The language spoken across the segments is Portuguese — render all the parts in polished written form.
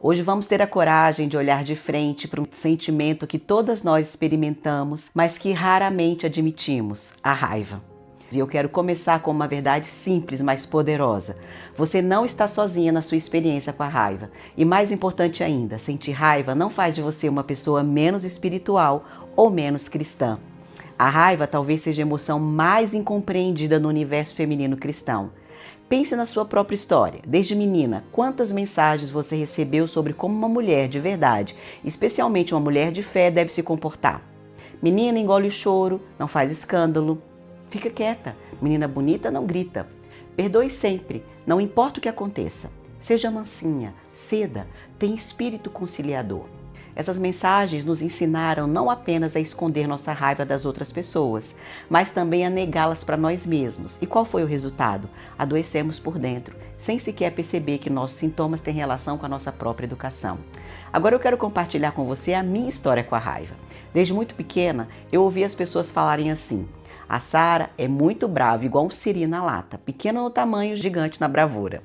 Hoje vamos ter a coragem de olhar de frente para um sentimento que todas nós experimentamos, mas que raramente admitimos: a raiva. E eu quero começar com uma verdade simples, mas poderosa. Você não está sozinha na sua experiência com a raiva. E mais importante ainda, sentir raiva não faz de você uma pessoa menos espiritual ou menos cristã. A raiva talvez seja a emoção mais incompreendida no universo feminino cristão. Pense na sua própria história. Desde menina, quantas mensagens você recebeu sobre como uma mulher de verdade, especialmente uma mulher de fé, deve se comportar? Menina, engole o choro, não faz escândalo. Fica quieta. Menina bonita, não grita. Perdoe sempre, não importa o que aconteça. Seja mansinha, ceda, tenha espírito conciliador. Essas mensagens nos ensinaram não apenas a esconder nossa raiva das outras pessoas, mas também a negá-las para nós mesmos. E qual foi o resultado? Adoecemos por dentro, sem sequer perceber que nossos sintomas têm relação com a nossa própria educação. Agora eu quero compartilhar com você a minha história com a raiva. Desde muito pequena, eu ouvi as pessoas falarem assim: a Sara é muito brava, igual um siri na lata, pequeno no tamanho, gigante na bravura.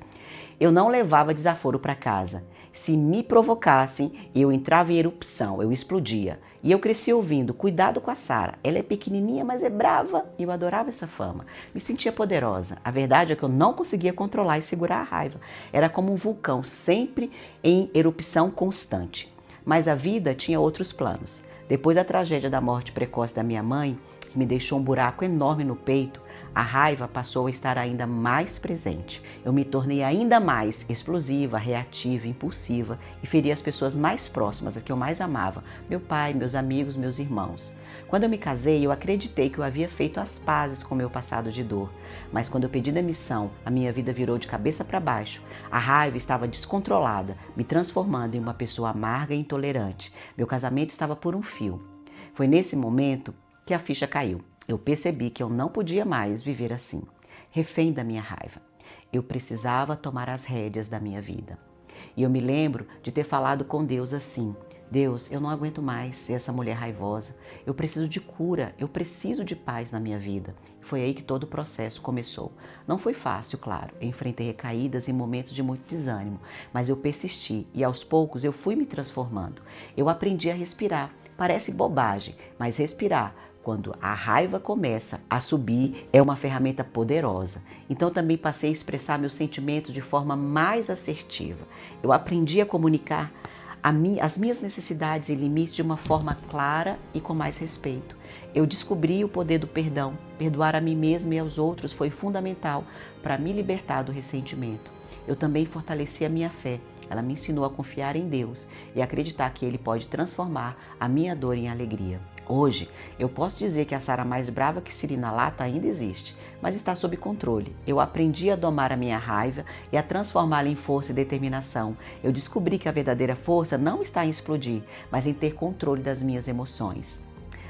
Eu não levava desaforo para casa. Se me provocassem, eu entrava em erupção, eu explodia. E eu cresci ouvindo: cuidado com a Sara, ela é pequenininha, mas é brava. E eu adorava essa fama, me sentia poderosa. A verdade é que eu não conseguia controlar e segurar a raiva. Era como um vulcão, sempre em erupção constante. Mas a vida tinha outros planos. Depois da tragédia da morte precoce da minha mãe, que me deixou um buraco enorme no peito, a raiva passou a estar ainda mais presente. Eu me tornei ainda mais explosiva, reativa, impulsiva e feri as pessoas mais próximas, as que eu mais amava: meu pai, meus amigos, meus irmãos. Quando eu me casei, eu acreditei que eu havia feito as pazes com meu passado de dor. Mas quando eu pedi demissão, a minha vida virou de cabeça para baixo. A raiva estava descontrolada, me transformando em uma pessoa amarga e intolerante. Meu casamento estava por um fio. Foi nesse momento que a ficha caiu. Eu percebi que eu não podia mais viver assim, refém da minha raiva. Eu precisava tomar as rédeas da minha vida. E eu me lembro de ter falado com Deus assim: Deus, eu não aguento mais ser essa mulher raivosa. Eu preciso de cura, eu preciso de paz na minha vida. Foi aí que todo o processo começou. Não foi fácil, claro. Eu enfrentei recaídas e momentos de muito desânimo, mas eu persisti e aos poucos eu fui me transformando. Eu aprendi a respirar. Parece bobagem, mas respirar, quando a raiva começa a subir, é uma ferramenta poderosa. Então também passei a expressar meus sentimentos de forma mais assertiva. Eu aprendi a comunicar as minhas necessidades e limites de uma forma clara e com mais respeito. Eu descobri o poder do perdão. Perdoar a mim mesma e aos outros foi fundamental para me libertar do ressentimento. Eu também fortaleci a minha fé. Ela me ensinou a confiar em Deus e acreditar que Ele pode transformar a minha dor em alegria. Hoje, eu posso dizer que a Sara mais brava que siri na lata ainda existe, mas está sob controle. Eu aprendi a domar a minha raiva e a transformá-la em força e determinação. Eu descobri que a verdadeira força não está em explodir, mas em ter controle das minhas emoções.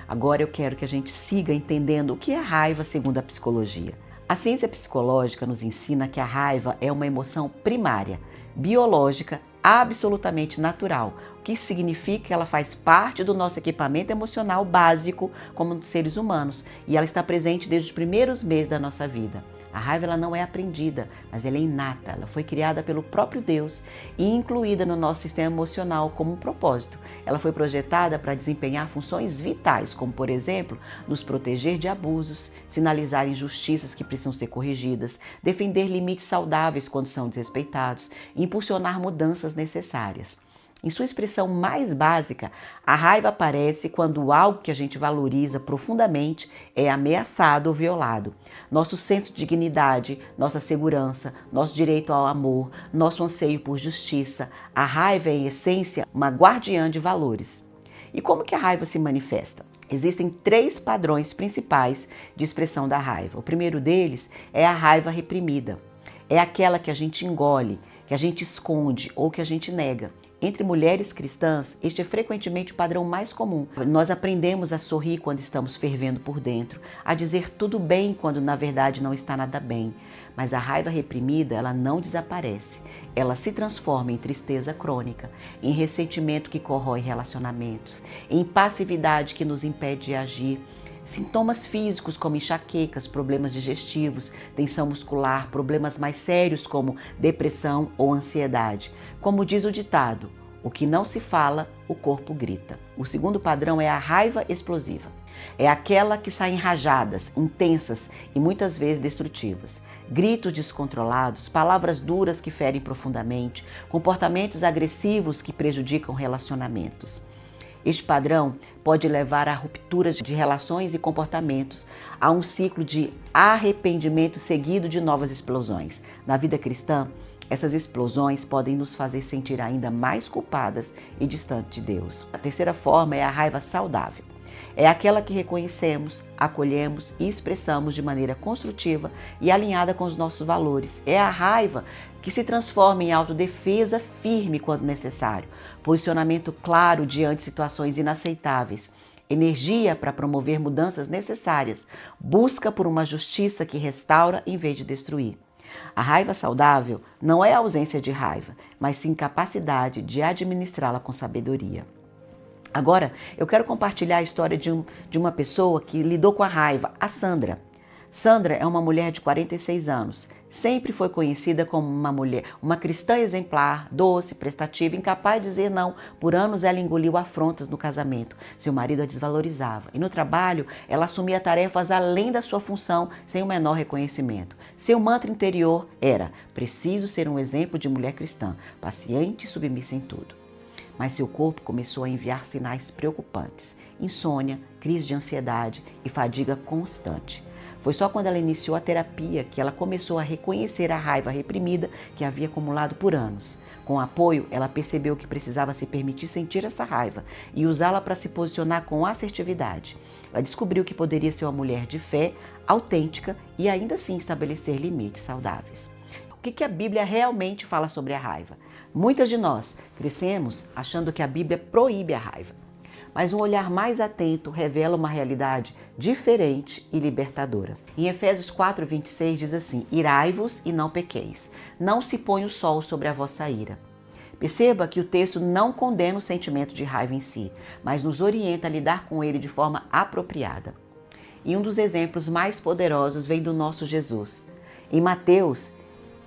Agora eu quero que a gente siga entendendo o que é raiva segundo a psicologia. A ciência psicológica nos ensina que a raiva é uma emoção primária, biológica, absolutamente natural, o que significa que ela faz parte do nosso equipamento emocional básico como seres humanos e ela está presente desde os primeiros meses da nossa vida. A raiva ela não é aprendida, mas ela é inata, ela foi criada pelo próprio Deus e incluída no nosso sistema emocional como um propósito. Ela foi projetada para desempenhar funções vitais, como por exemplo, nos proteger de abusos, sinalizar injustiças que precisam ser corrigidas, defender limites saudáveis quando são desrespeitados e impulsionar mudanças necessárias. Em sua expressão mais básica, a raiva aparece quando algo que a gente valoriza profundamente é ameaçado ou violado. Nosso senso de dignidade, nossa segurança, nosso direito ao amor, nosso anseio por justiça. A raiva é, em essência, uma guardiã de valores. E como que a raiva se manifesta? Existem 3 padrões principais de expressão da raiva. O primeiro deles é a raiva reprimida. É aquela que a gente engole, que a gente esconde ou que a gente nega. Entre mulheres cristãs, este é frequentemente o padrão mais comum. Nós aprendemos a sorrir quando estamos fervendo por dentro, a dizer tudo bem quando na verdade não está nada bem. Mas a raiva reprimida, ela não desaparece. Ela se transforma em tristeza crônica, em ressentimento que corrói relacionamentos, em passividade que nos impede de agir, Sintomas físicos como enxaquecas, problemas digestivos, tensão muscular, problemas mais sérios como depressão ou ansiedade. Como diz o ditado, o que não se fala, o corpo grita. O segundo padrão é a raiva explosiva. É aquela que sai em rajadas, intensas e muitas vezes destrutivas. Gritos descontrolados, palavras duras que ferem profundamente, comportamentos agressivos que prejudicam relacionamentos. Este padrão pode levar a rupturas de relações e comportamentos, a um ciclo de arrependimento seguido de novas explosões. Na vida cristã, essas explosões podem nos fazer sentir ainda mais culpadas e distantes de Deus. A terceira forma é a raiva saudável. É aquela que reconhecemos, acolhemos e expressamos de maneira construtiva e alinhada com os nossos valores. É a raiva que se transforma em autodefesa firme quando necessário, posicionamento claro diante de situações inaceitáveis, energia para promover mudanças necessárias, busca por uma justiça que restaura em vez de destruir. A raiva saudável não é a ausência de raiva, mas sim capacidade de administrá-la com sabedoria. Agora, eu quero compartilhar a história de uma pessoa que lidou com a raiva, a Sandra. Sandra é uma mulher de 46 anos. Sempre foi conhecida como uma cristã exemplar, doce, prestativa, incapaz de dizer não. Por anos ela engoliu afrontas no casamento. Seu marido a desvalorizava. E no trabalho, ela assumia tarefas além da sua função, sem o menor reconhecimento. Seu mantra interior era: preciso ser um exemplo de mulher cristã, paciente e submissa em tudo. Mas seu corpo começou a enviar sinais preocupantes: insônia, crise de ansiedade e fadiga constante. Foi só quando ela iniciou a terapia que ela começou a reconhecer a raiva reprimida que havia acumulado por anos. Com apoio, ela percebeu que precisava se permitir sentir essa raiva e usá-la para se posicionar com assertividade. Ela descobriu que poderia ser uma mulher de fé, autêntica e ainda assim estabelecer limites saudáveis. O que a Bíblia realmente fala sobre a raiva? Muitas de nós crescemos achando que a Bíblia proíbe a raiva, mas um olhar mais atento revela uma realidade diferente e libertadora. Em Efésios 4:26 diz assim: irai-vos e não pequeis, não se põe o sol sobre a vossa ira. Perceba que o texto não condena o sentimento de raiva em si, mas nos orienta a lidar com ele de forma apropriada. E um dos exemplos mais poderosos vem do nosso Jesus. Em Mateus,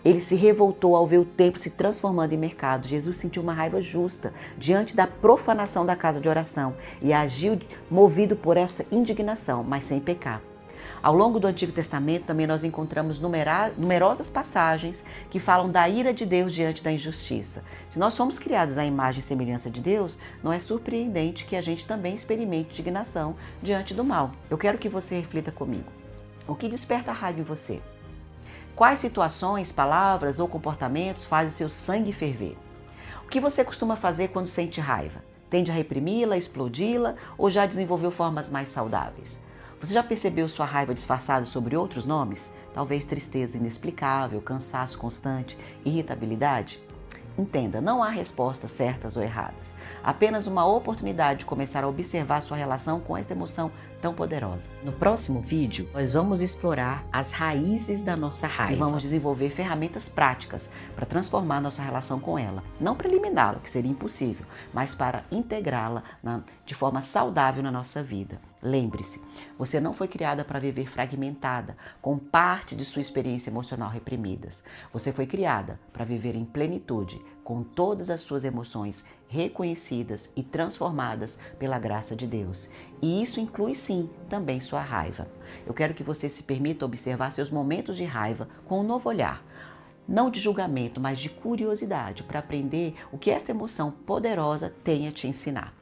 ele se revoltou ao ver o templo se transformando em mercado. Jesus sentiu uma raiva justa diante da profanação da casa de oração e agiu movido por essa indignação, mas sem pecar. Ao longo do Antigo Testamento também nós encontramos numerosas passagens que falam da ira de Deus diante da injustiça. Se nós somos criados à imagem e semelhança de Deus, não é surpreendente que a gente também experimente indignação diante do mal. Eu quero que você reflita comigo. O que desperta a raiva em você? Quais situações, palavras ou comportamentos fazem seu sangue ferver? O que você costuma fazer quando sente raiva? Tende a reprimi-la, explodi-la ou já desenvolveu formas mais saudáveis? Você já percebeu sua raiva disfarçada sobre outros nomes? Talvez tristeza inexplicável, cansaço constante, irritabilidade? Entenda, não há respostas certas ou erradas. Apenas uma oportunidade de começar a observar sua relação com essa emoção tão poderosa. No próximo vídeo, nós vamos explorar as raízes da nossa raiva. E vamos desenvolver ferramentas práticas para transformar nossa relação com ela. Não para eliminá-la, que seria impossível, mas para integrá-la de forma saudável na nossa vida. Lembre-se, você não foi criada para viver fragmentada, com parte de sua experiência emocional reprimidas. Você foi criada para viver em plenitude, com todas as suas emoções reconhecidas e transformadas pela graça de Deus. E isso inclui sim também sua raiva. Eu quero que você se permita observar seus momentos de raiva com um novo olhar. Não de julgamento, mas de curiosidade, para aprender o que esta emoção poderosa tem a te ensinar.